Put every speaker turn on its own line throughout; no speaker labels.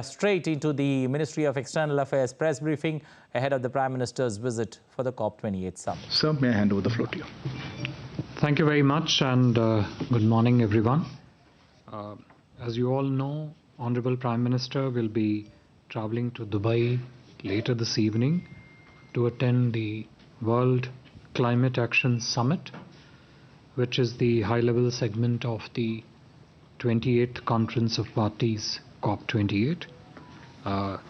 Straight into the Ministry of External Affairs press briefing ahead of the Prime Minister's visit for the COP28 summit.
Sir, may I hand over the floor to you?
Thank you very much and good morning everyone. As you all know, Honorable Prime Minister will be travelling to Dubai later this evening to attend the World Climate Action Summit, which is the high-level segment of the 28th Conference of Parties COP28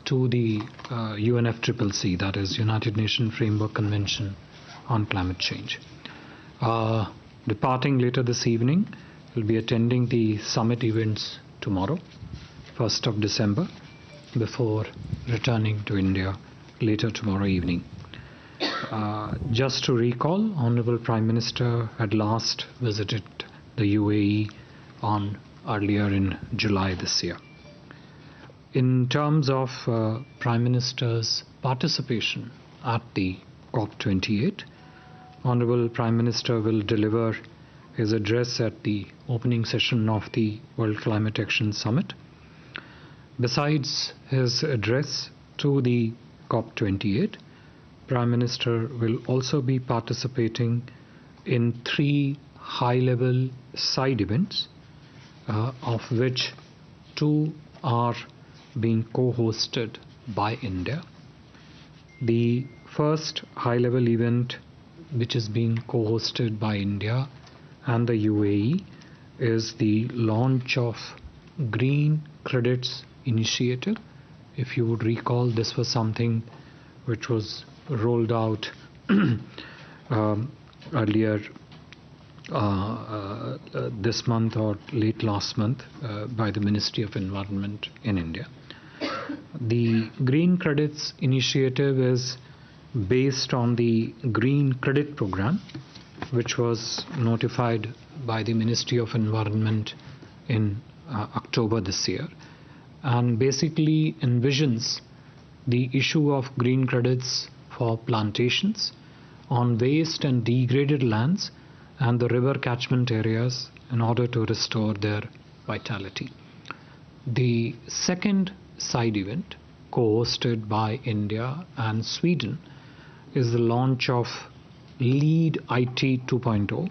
to the UNFCCC, that is United Nations Framework Convention on Climate Change. Departing later this evening, will be attending the summit events tomorrow, 1st of December, before returning to India later tomorrow evening. Just to recall, Honorable Prime Minister had last visited the UAE earlier in July this year. In terms of Prime Minister's participation at the COP28, Honorable Prime Minister will deliver his address at the opening session of the World Climate Action Summit. Besides his address to the COP28, Prime Minister will also be participating in 3 high-level side events, of which 2 are being co-hosted by India. The first high-level event, which is being co-hosted by India and the UAE, is the launch of Green Credits Initiative. If you would recall, this was something which was rolled out earlier this month or late last month by the Ministry of Environment in India. The Green Credits Initiative is based on the Green Credit Program, which was notified by the Ministry of Environment in October this year, and basically envisions the issue of green credits for plantations on waste and degraded lands and the river catchment areas in order to restore their vitality. The second side event, co-hosted by India and Sweden, is the launch of Lead IT 2.0,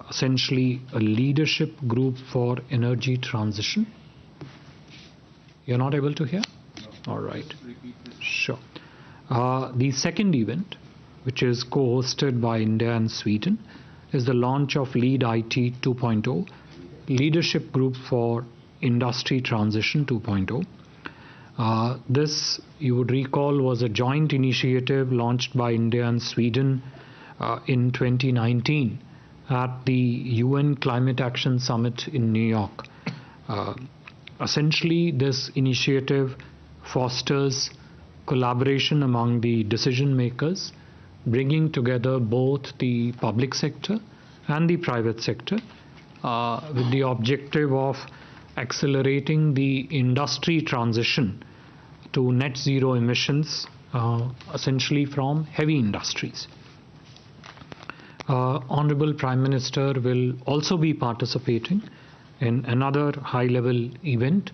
essentially a leadership group for energy transition. You're not able to hear? No. All right. Sure. The second event, which is co-hosted by India and Sweden, is the launch of Lead IT 2.0, Leadership Group for Industry Transition 2.0. This, you would recall, was a joint initiative launched by India and Sweden in 2019 at the UN Climate Action Summit in New York. Essentially, this initiative fosters collaboration among the decision makers, bringing together both the public sector and the private sector with the objective of accelerating the industry transition to net zero emissions, essentially from heavy industries. Honorable Prime Minister will also be participating in another high-level event,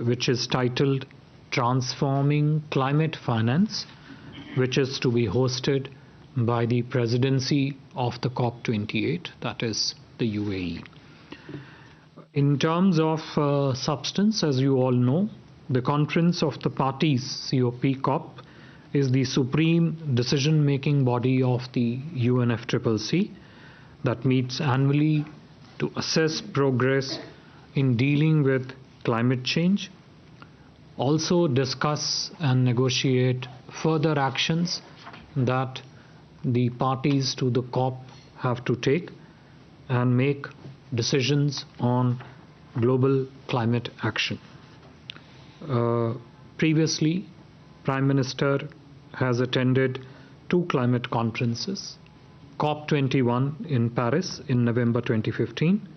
which is titled Transforming Climate Finance, which is to be hosted by the presidency of the COP28, that is the UAE. In terms of substance, as you all know, the Conference of the Parties, COP, is the supreme decision-making body of the UNFCCC that meets annually to assess progress in dealing with climate change, also discuss and negotiate further actions that the parties to the COP have to take, and make decisions on global climate action. Previously, Prime Minister has attended 2 climate conferences, COP21 in Paris in November 2015,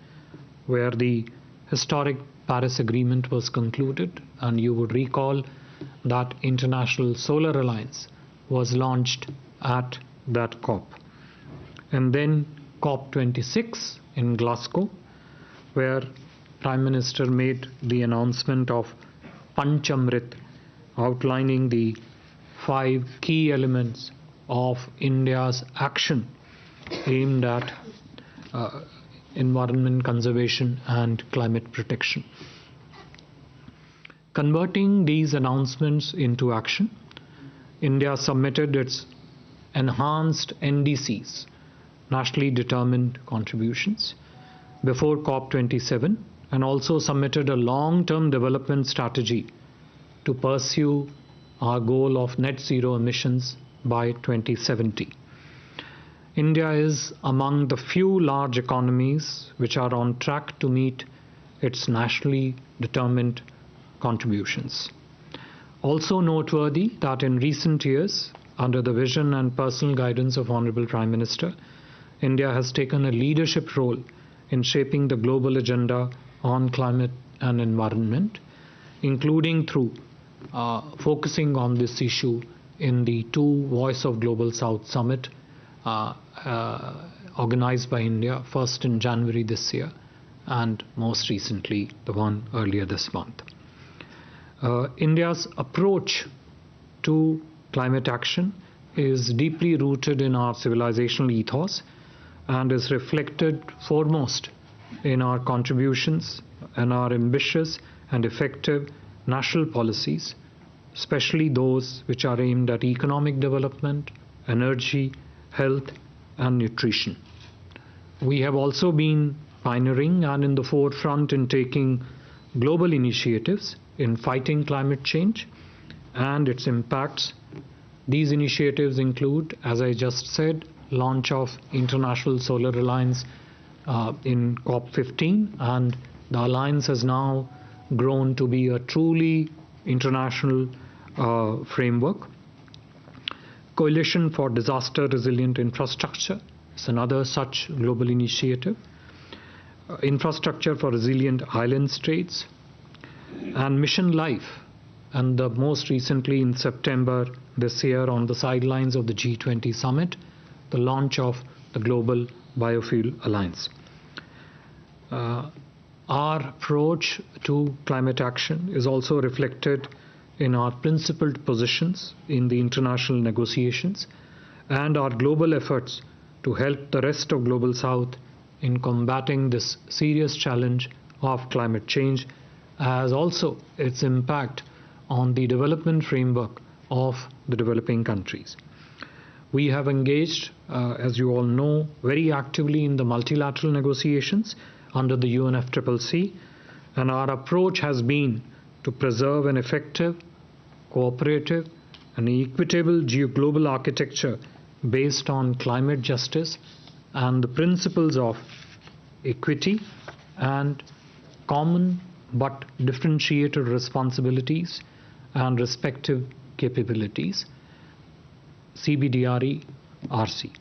where the historic Paris Agreement was concluded, and you would recall that International Solar Alliance was launched at that COP. And then COP26 in Glasgow, where Prime Minister made the announcement of Panchamrit, outlining the 5 key elements of India's action aimed at environment conservation and climate protection. Converting these announcements into action, India submitted its enhanced NDCs, nationally determined contributions, before COP27, and also submitted a long-term development strategy to pursue our goal of net zero emissions by 2070. India is among the few large economies which are on track to meet its nationally determined contributions. Also noteworthy that in recent years, under the vision and personal guidance of Honorable Prime Minister, India has taken a leadership role in shaping the global agenda on climate and environment, including through focusing on this issue in the 2 Voice of Global South Summit organized by India, first in January this year and most recently the one earlier this month. India's approach to climate action is deeply rooted in our civilizational ethos and is reflected foremost in our contributions and our ambitious and effective national policies, especially those which are aimed at economic development, energy, health, and nutrition. We have also been pioneering and in the forefront in taking global initiatives in fighting climate change and its impacts. These initiatives include, as I just said, launch of International Solar Alliance in COP15, and the alliance has now grown to be a truly international framework. Coalition for Disaster Resilient Infrastructure is another such global initiative. Infrastructure for Resilient Island States, and Mission Life, and the most recently in September this year on the sidelines of the G20 summit, the launch of the Global Biofuel Alliance. Our approach to climate action is also reflected in our principled positions in the international negotiations and our global efforts to help the rest of Global South in combating this serious challenge of climate change, as also its impact on the development framework of the developing countries. We have engaged, as you all know, very actively in the multilateral negotiations under the UNFCCC, and our approach has been to preserve an effective, cooperative, and equitable global architecture based on climate justice and the principles of equity and common but differentiated responsibilities and respective capabilities, CBDRE RC.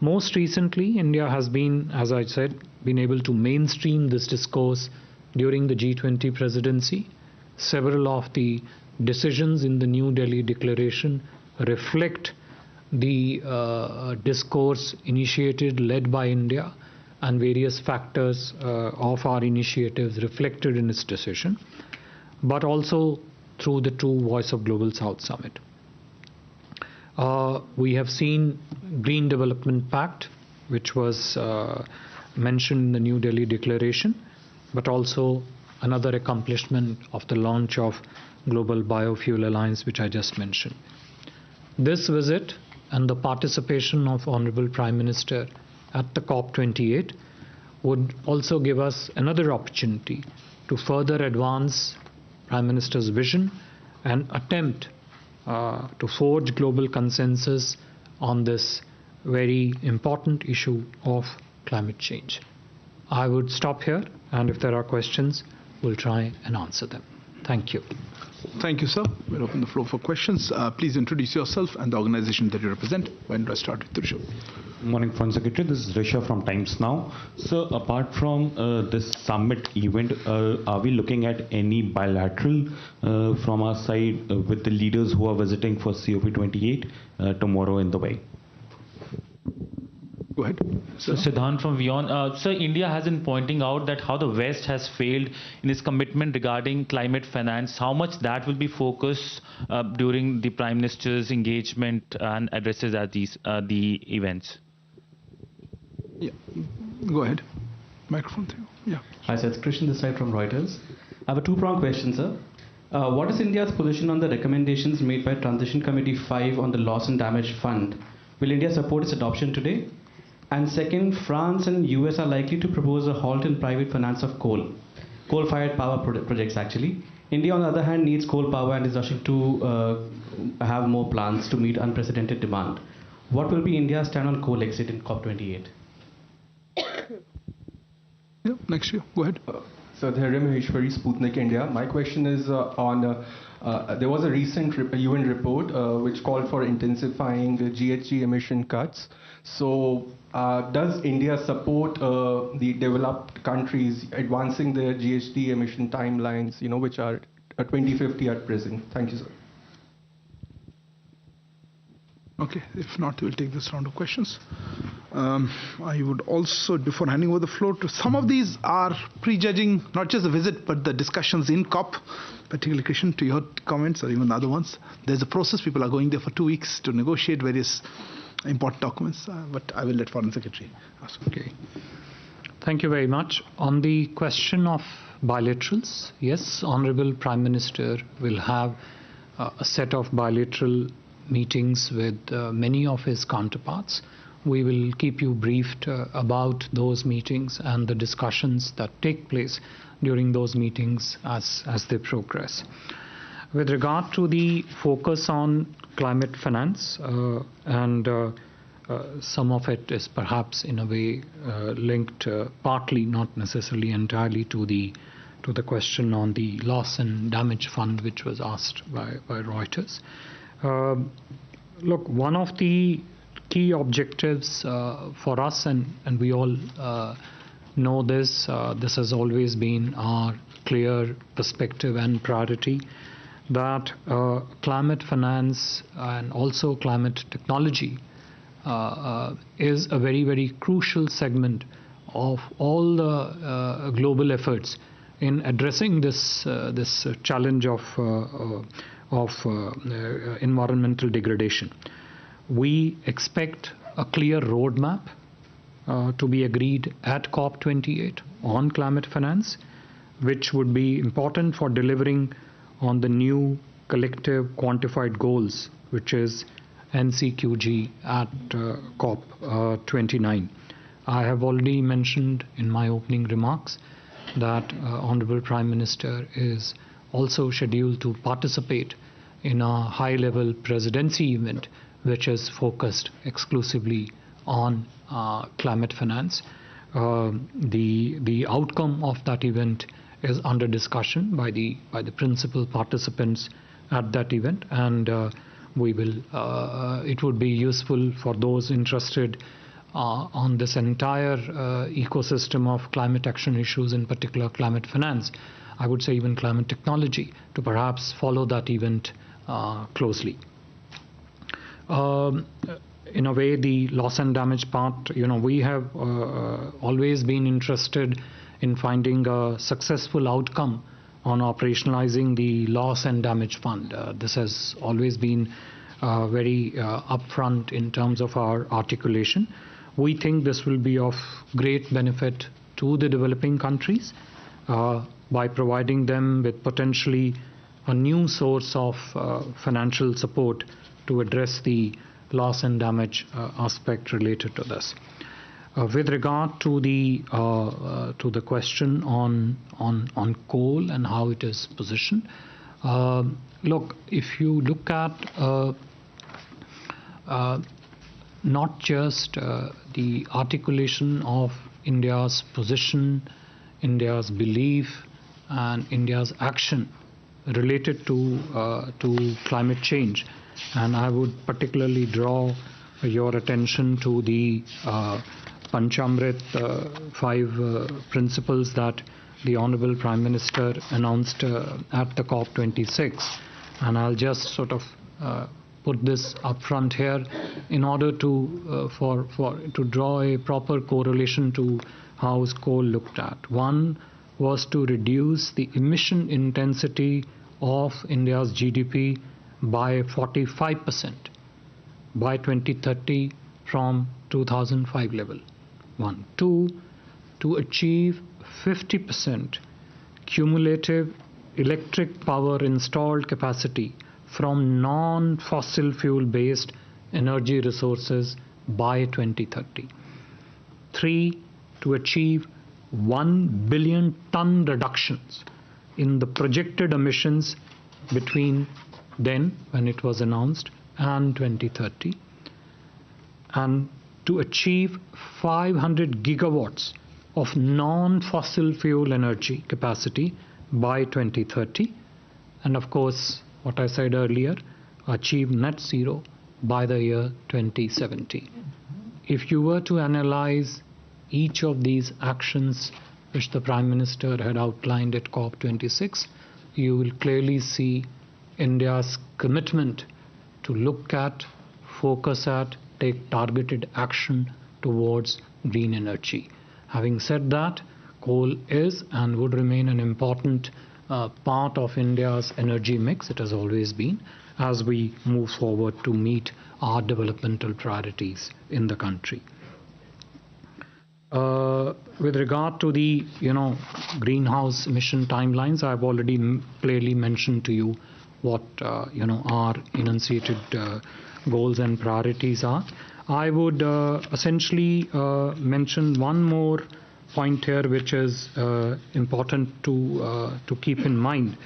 Most recently, India has been, as I said, been able to mainstream this discourse during the G20 presidency. Several of the decisions in the New Delhi Declaration reflect the discourse initiated, led by India, and various factors of our initiatives reflected in its decision, but also through the 2 Voice of Global South Summit. We have seen Green Development Pact, which was mentioned in the New Delhi Declaration, but also another accomplishment of the launch of Global Biofuel Alliance, which I just mentioned. This visit and the participation of Honorable Prime Minister at the COP28 would also give us another opportunity to further advance Prime Minister's vision and attempt to forge global consensus on this very important issue of climate change. I would stop here, and if there are questions, we'll try and answer them. Thank you.
Thank you, sir. We'll open the floor for questions. Please introduce yourself and the organization that you represent. When do I start with Rishabh?
Morning, Foreign Secretary. This is Rishabh from Times Now. So, apart from this summit event, are we looking at any bilateral from our side with the leaders who are visiting for COP28 tomorrow in Dubai?
Go ahead.
So Siddhant from Vion. Sir, India has been pointing out that how the West has failed in its commitment regarding climate finance, how much that will be focused during the Prime Minister's engagement and addresses at the events.
Yeah, go ahead. Microphone to you. Yeah.
Hi, sir. It's Christian this side from Reuters. I have a two-pronged question, sir. What is India's position on the recommendations made by Transition Committee 5 on the Loss and Damage Fund? Will India support its adoption today? And second, France and US are likely to propose a halt in private finance of coal-fired power projects actually. India, on the other hand, needs coal power and is rushing to have more plants to meet unprecedented demand. What will be India's stand on coal exit in COP28?
Yeah, next year. Go ahead.
So, Dhairya Maheshwari, Sputnik India. My question is there was a recent UN report which called for intensifying the GHG emission cuts. So, does India support the developed countries advancing their GHG emission timelines, which are 2050 at present? Thank you, sir.
Okay, if not, we'll take this round of questions. I would also, before handing over the floor to some of these, are prejudging not just the visit but the discussions in COP, particularly Christian, to your comments or even the other ones. There's a process. People are going there for 2 weeks to negotiate various important documents, but I will let Foreign Secretary ask.
Okay. Thank you very much. On the question of bilaterals, yes, Honorable Prime Minister will have a set of bilateral meetings with many of his counterparts. We will keep you briefed about those meetings and the discussions that take place during those meetings as they progress. With regard to the focus on climate finance, and some of it is perhaps in a way linked partly, not necessarily entirely, to the question on the loss and damage fund, which was asked by Reuters. Look, one of the key objectives for us, and we all know this, this has always been our clear perspective and priority, that climate finance and also climate technology is a very, very crucial segment of all the global efforts in addressing this challenge of environmental degradation. We expect a clear roadmap to be agreed at COP28 on climate finance, which would be important for delivering on the new collective quantified goals, which is NCQG at COP29. I have already mentioned in my opening remarks that Honorable Prime Minister is also scheduled to participate in a high-level presidency event which is focused exclusively on climate finance. The outcome of that event is under discussion by the principal participants at that event, and it would be useful for those interested on this entire ecosystem of climate action issues, in particular climate finance, I would say even climate technology, to perhaps follow that event closely. In a way, the loss and damage part, we have always been interested in finding a successful outcome on operationalizing the loss and damage fund. This has always been very upfront in terms of our articulation. We think this will be of great benefit to the developing countries by providing them with potentially a new source of financial support to address the loss and damage aspect related to this. With regard to the question on coal and how it is positioned, look, if you look at not just the articulation of India's position, India's belief, and India's action related to climate change, and I would particularly draw your attention to the Panchamrit 5 principles that the Honorable Prime Minister announced at the COP26, and I'll just sort of put this up front here in order to to draw a proper correlation to how coal looked at. One was to reduce the emission intensity of India's GDP by 45% by 2030 from 2005 level. One. Two, to achieve 50% cumulative electric power installed capacity from non-fossil fuel based energy resources by 2030. Three, to achieve 1 billion ton reductions in the projected emissions between then, when it was announced, and 2030, and to achieve 500 gigawatts of non-fossil fuel energy capacity by 2030, and of course, what I said earlier, achieve net zero by the year 2070. If you were to analyze each of these actions which the Prime Minister had outlined at COP26, you will clearly see India's commitment to look at, focus at, take targeted action towards green energy. Having said that, coal is and would remain an important part of India's energy mix. It has always been, as we move forward to meet our developmental priorities in the country. With regard to the greenhouse emission timelines, I've already clearly mentioned to you what our enunciated goals and priorities are. I would essentially mention one more point here, which is important to keep in mind,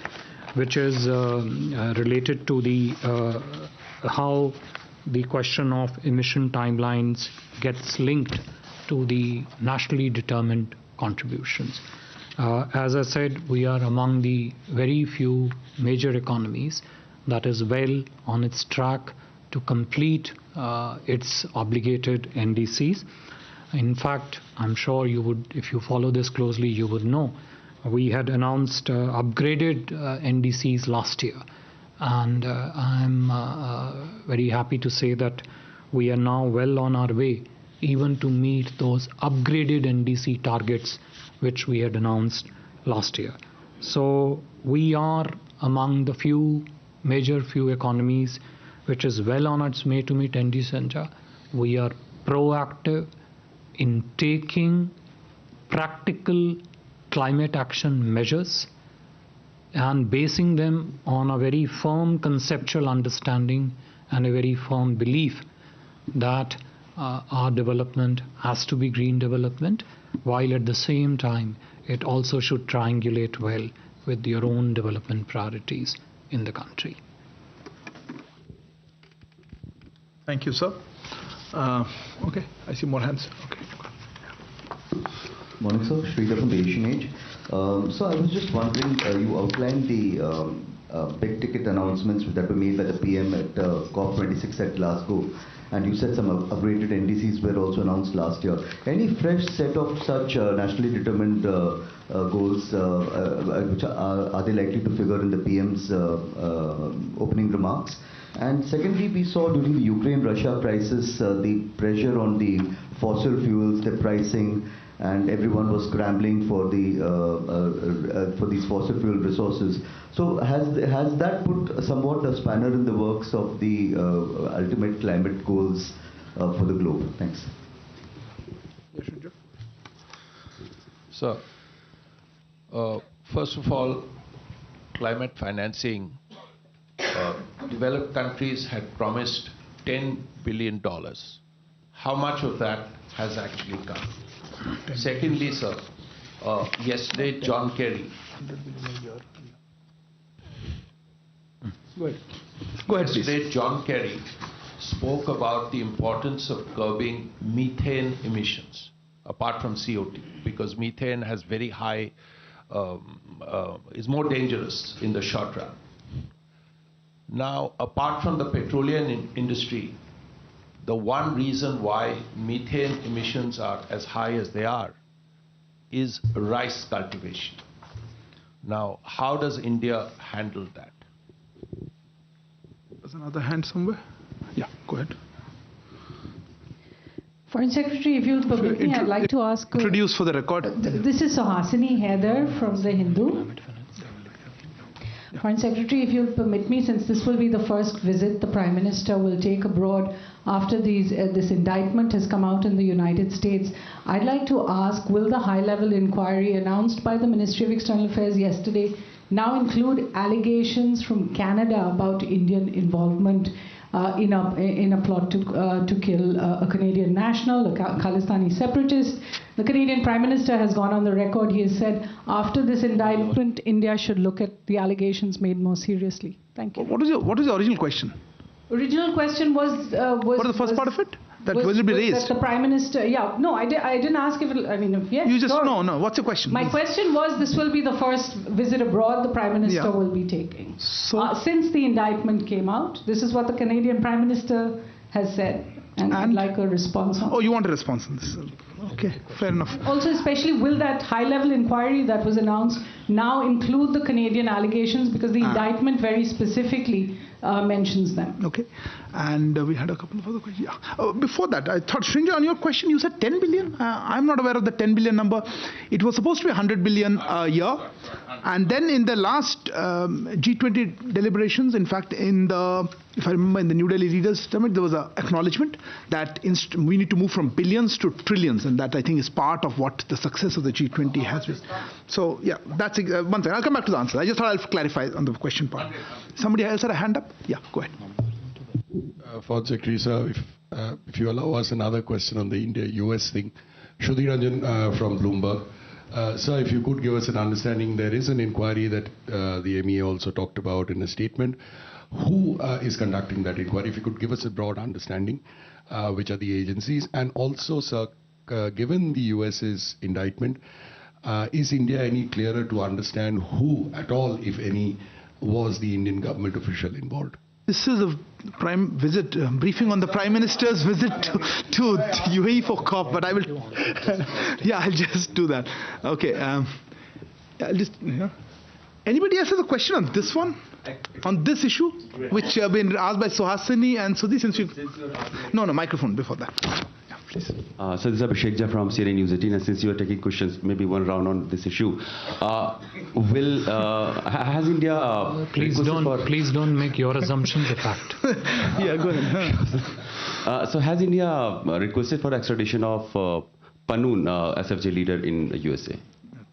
which is related to the how the question of emission timelines gets linked to the nationally determined contributions. As I said, we are among the very few major economies that is well on its track to complete its obligated NDCs. In fact, I'm sure you would, if you follow this closely, you would know we had announced upgraded NDCs last year, and I'm very happy to say that we are now well on our way even to meet those upgraded NDC targets which we had announced last year. So we are among the major few economies which is well on its way to meet NDC agenda. We are proactive in taking practical climate action measures and basing them on a very firm conceptual understanding and a very firm belief that our development has to be green development, while at the same time it also should triangulate well with your own development priorities in the country.
Thank you, sir. Okay, I see more hands. Okay.
Morning, sir. Sridhar from the Asian Age. So I was just wondering, you outlined the big ticket announcements that were made by the PM at COP26 at Glasgow, and you said some upgraded NDCs were also announced last year. Any fresh set of such nationally determined goals, which are they likely to figure in the PM's opening remarks? And secondly, we saw during the Ukraine-Russia crisis the pressure on the fossil fuels, the pricing, and everyone was scrambling for these fossil fuel resources. So has that put somewhat a spanner in the works of the ultimate climate goals for the globe? Thanks.
So, first of all, climate financing, developed countries had promised $10 billion. How much of that has actually come? Secondly, sir, yesterday John Kerry.
Go ahead, please.
Yesterday John Kerry spoke about the importance of curbing methane emissions, apart from CO2, because methane has very high, is more dangerous in the short run. Now, apart from the petroleum industry, the one reason why methane emissions are as high as they are is rice cultivation. Now, how does India handle that?
There's another hand somewhere. Yeah, go ahead.
Foreign Secretary, if you'll permit me, I'd like to ask...
Introduce for the record.
This is Suhasini Haider from The Hindu. Foreign Secretary, if you'll permit me, since this will be the first visit the Prime Minister will take abroad after this indictment has come out in the United States, I'd like to ask, will the high-level inquiry announced by the Ministry of External Affairs yesterday now include allegations from Canada about Indian involvement in a plot to kill a Canadian national, a Khalistani separatist? The Canadian Prime Minister has gone on the record. He has said after this indictment, India should look at the allegations made more seriously. Thank you.
What is your original question?
Original question was
what is the first part of it? That will it be raised?
That the Prime Minister, I didn't ask if yes.
You just,
sure.
no, what's your question?
My question was, this will be the first visit abroad the Prime Minister will be taking.
So,
since the indictment came out, this is what the Canadian Prime Minister has said. And I'd like a response on
you want a response on this? Okay, fair enough.
Also, especially, will that high-level inquiry that was announced now include the Canadian allegations? Because the indictment very specifically mentions them.
Okay. And we had a couple of other questions. Yeah. Before that, I thought, Srinja, on your question, you said 10 billion. I'm not aware of the 10 billion number. It was supposed to be 100 billion a year. And then in the last G20 deliberations, in fact, if I remember, in the New Delhi Leaders Summit, there was an acknowledgement that we need to move from billions to trillions. And that, I think, is part of what the success of the G20 has been. So, yeah, that's one thing. I'll come back to the answer. I just thought I'll clarify on the question part. Somebody else had a hand up? Yeah, go ahead.
Foreign Secretary, sir, if you allow us another question on the India-US thing. Shruti Ranjan from Bloomberg. Sir, if you could give us an understanding, there is an inquiry that the MEA also talked about in a statement. Who is conducting that inquiry? If you could give us a broad understanding, which are the agencies? And also, sir, given the US's indictment, is India any clearer to understand who at all, if any, was the Indian government official involved?
This is a prime visit, briefing on the Prime Minister's visit to UAE for COP, but I will, I'll just do that. Okay, I'll just, Anybody else has a question on this one? On this issue, which have been asked by Suhasini and Sudhi, since you... No, microphone before that. Yeah, please.
So this is Abhishek Jha from CNN News 18, and since you are taking questions, maybe one round on this issue. Has India...
Please don't make your assumptions a fact.
Yeah, go ahead.
So has India requested for extradition of Panoon, SFJ leader in the USA?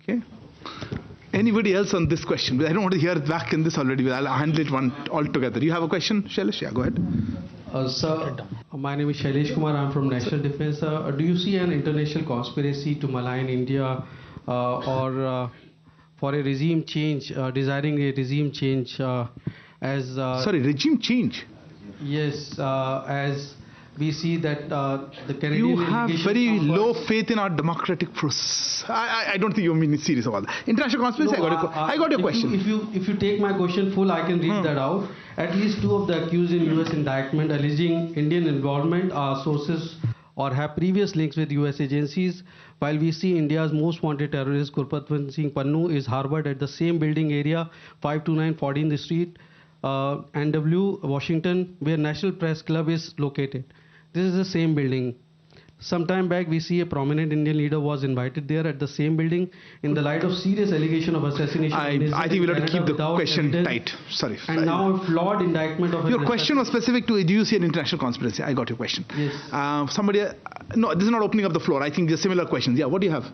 Okay. Anybody else on this question? I don't want to hear back in this already. I'll handle it one altogether. You have a question, Shailesh? Yeah, go ahead.
Sir, my name is Shailesh Kumar. I'm from National Defense. Do you see an international conspiracy to malign India or for a regime change, desiring a regime change as...
Sorry, regime change?
Yes, as we see that the Canadian...
You have very low faith in our democratic process. I don't think you're being serious about that. International conspiracy,
no,
I got your question.
If you take my question full, I can read that out. At least 2 of the accused in US indictment alleging Indian involvement are sources or have previous links with US agencies, while we see India's most wanted terrorist Gurpatwant Singh Pannu is harbored at the same building area, 529 14th Street, NW, Washington, where National Press Club is located. This is the same building. Some time back, we see a prominent Indian leader was invited there at the same building in the light of serious allegation of assassination.
I think we'll have to keep the question tight. Sorry.
And now a flawed indictment of...
Your question was specific to, do you see an international conspiracy? I got your question.
Yes.
Somebody... No, this is not opening up the floor. I think there's similar questions. Yeah, what do you have?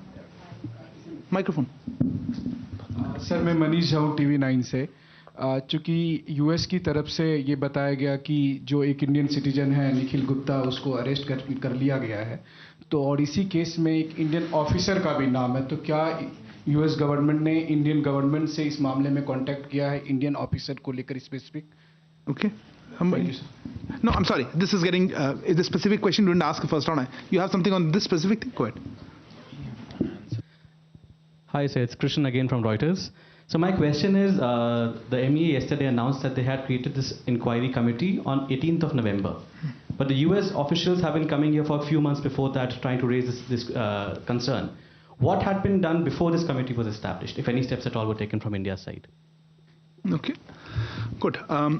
Microphone.
Sir, मैं मनीष हूँ TV9 से. चूँकि US की तरफ से ये बताया गया कि जो एक इंडियन सिटीजन है निखिल गुप्ता उसको अरेस्ट कर लिया गया है, तो और इसी केस में एक इंडियन ऑफिसर का भी नाम है, तो क्या यूएस गवर्नमेंट ने इंडियन गवर्नमेंट से इस मामले में कांटेक्ट किया है इंडियन ऑफिसर को लेकर specific?
Okay. No, I'm sorry. This is getting is a specific question. You didn't ask the first round. You have something on this specific thing? Go ahead.
Hi, sir. It's Krishnan again from Reuters. So my question is, the MEA yesterday announced that they had created this inquiry committee on 18th of November. But the US officials have been coming here for a few months before that trying to raise this concern. What had been done before this committee was established, if any steps at all were taken from India's side?
Okay. Good.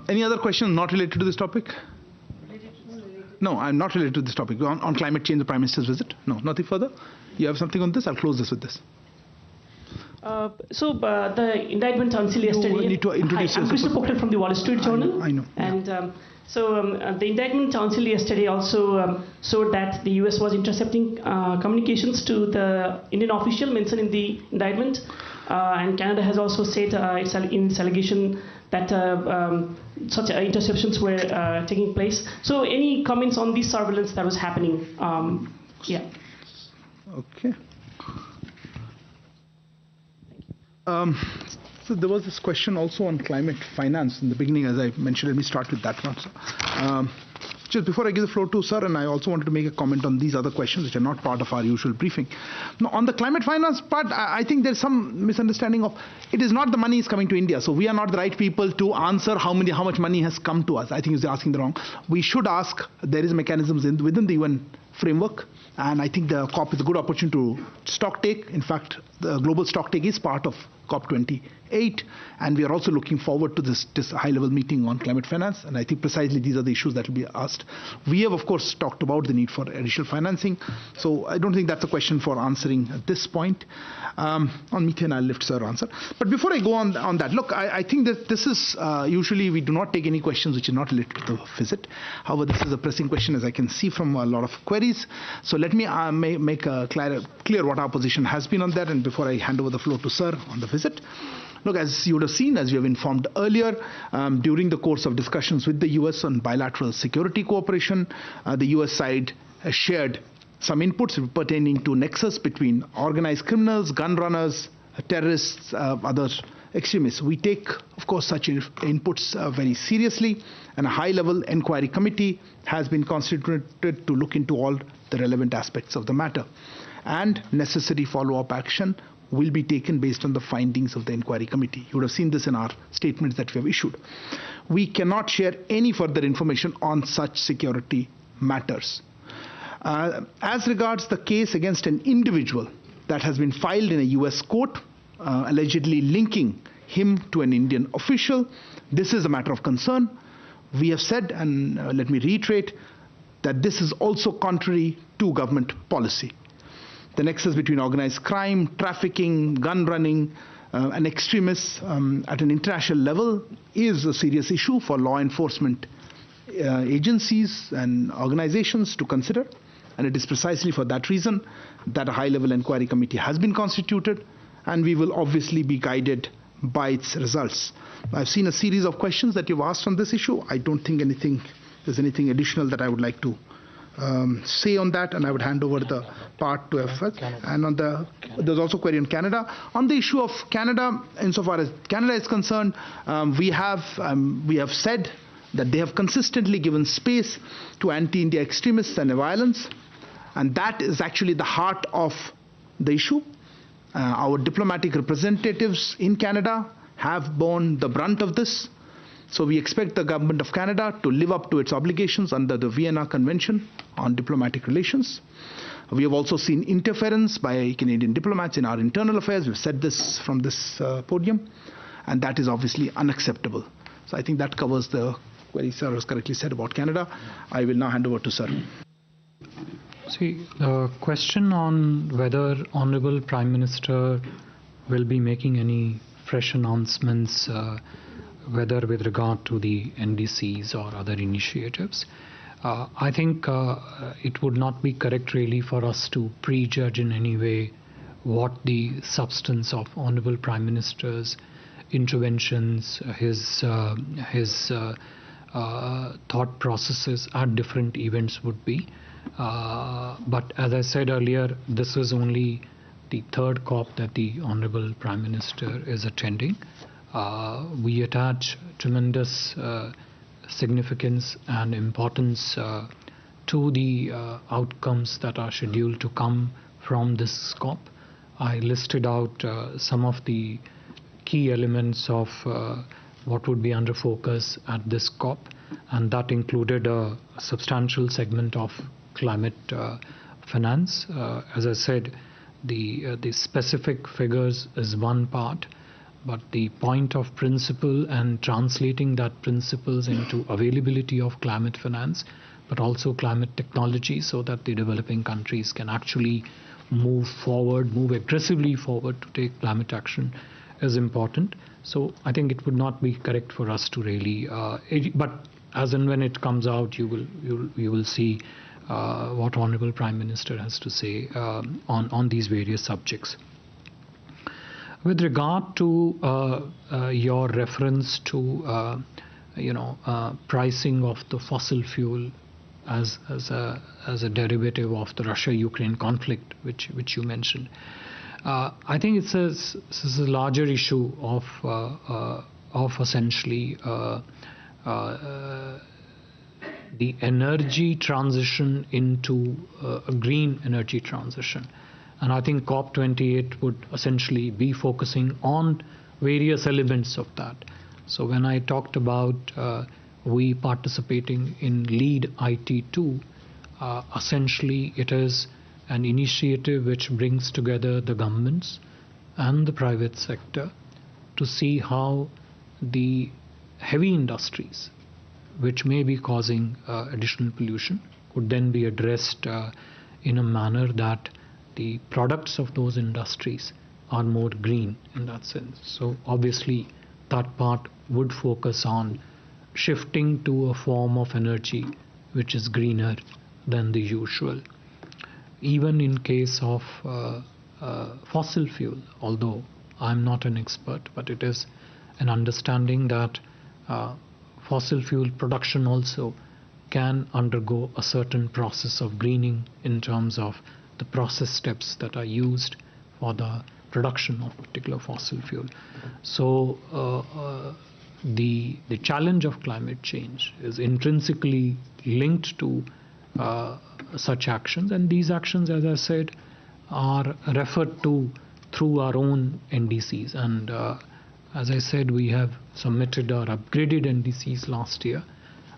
Any other question not related to this topic? No, I'm not related to this topic. On climate change, the Prime Minister's visit? No, nothing further? You have something on this? I'll close this with this.
The indictment unsealed yesterday.
You need to introduce
I'm Krishna Pokhtar from the Wall Street Journal.
I know.
And the indictment unsealed yesterday also showed that the US was intercepting communications to the Indian official mentioned in the indictment. And Canada has also said in its allegation that such interceptions were taking place. So any comments on this surveillance that was happening? Yeah.
Okay. So there was this question also on climate finance in the beginning, as I mentioned. Let me start with that one. Just before I give the floor to Sir, and I also wanted to make a comment on these other questions which are not part of our usual briefing. Now, on the climate finance part, I think there's some misunderstanding of it is not the money is coming to India. So we are not the right people to answer how much money has come to us. I think you're asking the wrong. We should ask. There is mechanisms within the UN framework. And I think the COP is a good opportunity to stock take. In fact, the global stock take is part of COP28. And we are also looking forward to this high-level meeting on climate finance. And I think precisely these are the issues that will be asked. We have, of course, talked about the need for additional financing. So I don't think that's a question for answering at this point. On methane, I'll let Sir answer. But before I go on that, look, I think that this is usually we do not take any questions which are not related to the visit. However, this is a pressing question, as I can see from a lot of queries. So let me make clear what our position has been on that. And before I hand over the floor to Sir on the visit. Look, as you would have seen, as we have informed earlier, during the course of discussions with the US on bilateral security cooperation, the US side has shared some inputs pertaining to nexus between organized criminals, gun runners, terrorists, other extremists. We take, of course, such inputs very seriously, and a high-level inquiry committee has been constituted to look into all the relevant aspects of the matter. And necessary follow-up action will be taken based on the findings of the inquiry committee. You would have seen this in our statements that we have issued. We cannot share any further information on such security matters. As regards the case against an individual that has been filed in a US court, allegedly linking him to an Indian official, this is a matter of concern. We have said, and let me reiterate, that this is also contrary to government policy. The nexus between organized crime, trafficking, gun running, and extremists at an international level is a serious issue for law enforcement agencies and organizations to consider. And it is precisely for that reason that a high-level inquiry committee has been constituted, and we will obviously be guided by its results. I've seen a series of questions that you've asked on this issue. I don't think there's anything additional that I would like to say on that, and I would hand over the part to FF. And there's also a query on Canada. On the issue of Canada, insofar as Canada is concerned, we have said that they have consistently given space to anti-India extremists and violence, and that is actually the heart of the issue. Our diplomatic representatives in Canada have borne the brunt of this. So we expect the government of Canada to live up to its obligations under the Vienna Convention on Diplomatic Relations. We have also seen interference by Canadian diplomats in our internal affairs. We've said this from this podium, and that is obviously unacceptable. So I think that covers the query Sir has correctly said about Canada. I will now hand over to Sir.
See, the question on whether Honorable Prime Minister will be making any fresh announcements whether with regard to the NDCs or other initiatives. I think it would not be correct really for us to prejudge in any way what the substance of Honorable Prime Minister's interventions, his thought processes at different events would be. But as I said earlier, this is only the third COP that the Honorable Prime Minister is attending. We attach tremendous significance and importance to the outcomes that are scheduled to come from this COP. I listed out some of the key elements of what would be under focus at this COP, and that included a substantial segment of climate finance. As I said, the specific figures is one part, but the point of principle and translating that principles into availability of climate finance, but also climate technology, so that the developing countries can actually move forward, move aggressively forward to take climate action, is important. So I think it would not be correct for us to really, but as and when it comes out, you will see what Honorable Prime Minister has to say on these various subjects. With regard to your reference to pricing of the fossil fuel as a derivative of the Russia-Ukraine conflict, which you mentioned, I think this is a larger issue of essentially the energy transition into a green energy transition. And I think COP28 would essentially be focusing on various elements of that. So when I talked about we participating in LEAD IT2, essentially it is an initiative which brings together the governments and the private sector to see how the heavy industries, which may be causing additional pollution, could then be addressed in a manner that the products of those industries are more green in that sense. So obviously that part would focus on shifting to a form of energy which is greener than the usual. Even in case of fossil fuel, although I'm not an expert, but it is an understanding that fossil fuel production also can undergo a certain process of greening in terms of the process steps that are used for the production of particular fossil fuel. So the challenge of climate change is intrinsically linked to such actions, and these actions, as I said, are referred to through our own NDCs. And as I said, we have submitted our upgraded NDCs last year,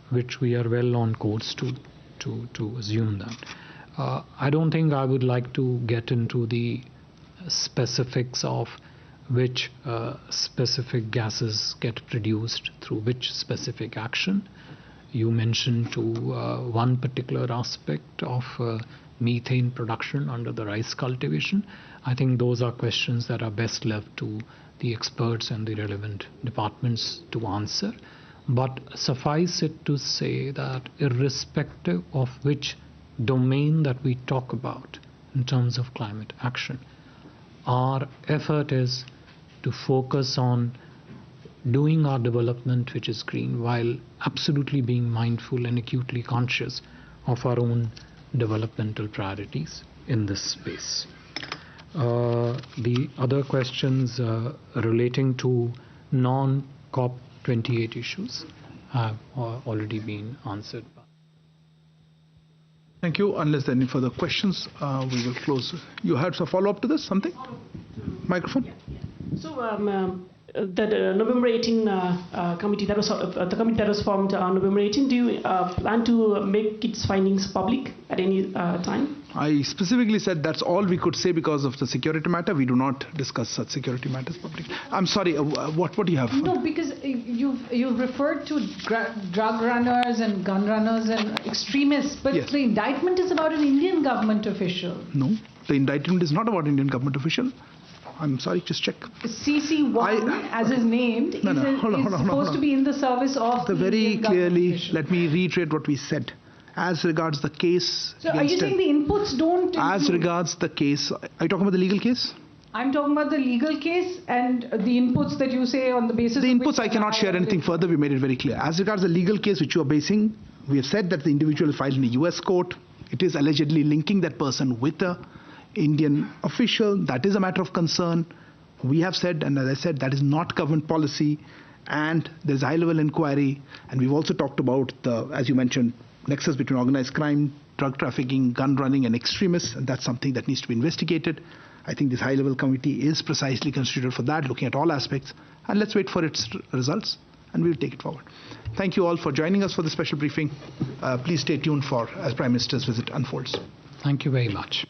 which we are well on course to assume that. I don't think I would like to get into the specifics of which specific gases get produced through which specific action. You mentioned to one particular aspect of methane production under the rice cultivation. I think those are questions that are best left to the experts and the relevant departments to answer. But suffice it to say that irrespective of which domain that we talk about in terms of climate action, our effort is to focus on doing our development which is green, while absolutely being mindful and acutely conscious of our own developmental priorities in this space. The other questions relating to non-COP28 issues have already been answered.
Thank you. Unless there are any further questions, we will close. You had a follow-up to this? Something? Microphone?
So the November 18 committee that was the committee that was formed on November 18. Do you plan to make its findings public at any time?
I specifically said that's all we could say because of the security matter. We do not discuss such security matters publicly. I'm sorry. What do you have?
No, because you've referred to drug runners and gun runners and extremists, but yes, the indictment is about an Indian government official.
No, the indictment is not about Indian government official. I'm sorry, just check.
CC1, as is named, is supposed to be in the service of the
very clearly. Let me reiterate what we said. As regards the case.
So are you saying the inputs don't?
As regards the case, are you talking about the legal case?
I'm talking about the legal case and the inputs that you say on the basis.
The inputs I cannot share anything further. We made it very clear. As regards the legal case which you are basing, we have said that the individual filed in a US court. It is allegedly linking that person with a Indian official. That is a matter of concern. We have said, and as I said, that is not government policy, and there's a high-level inquiry. And we've also talked about the, as you mentioned, nexus between organized crime, drug trafficking, gun running, and extremists, and that's something that needs to be investigated. I think this high-level committee is precisely constituted for that, looking at all aspects, and let's wait for its results, and we'll take it forward. Thank you all for joining us for the special briefing. Please stay tuned for as Prime Minister's visit unfolds.
Thank you very much.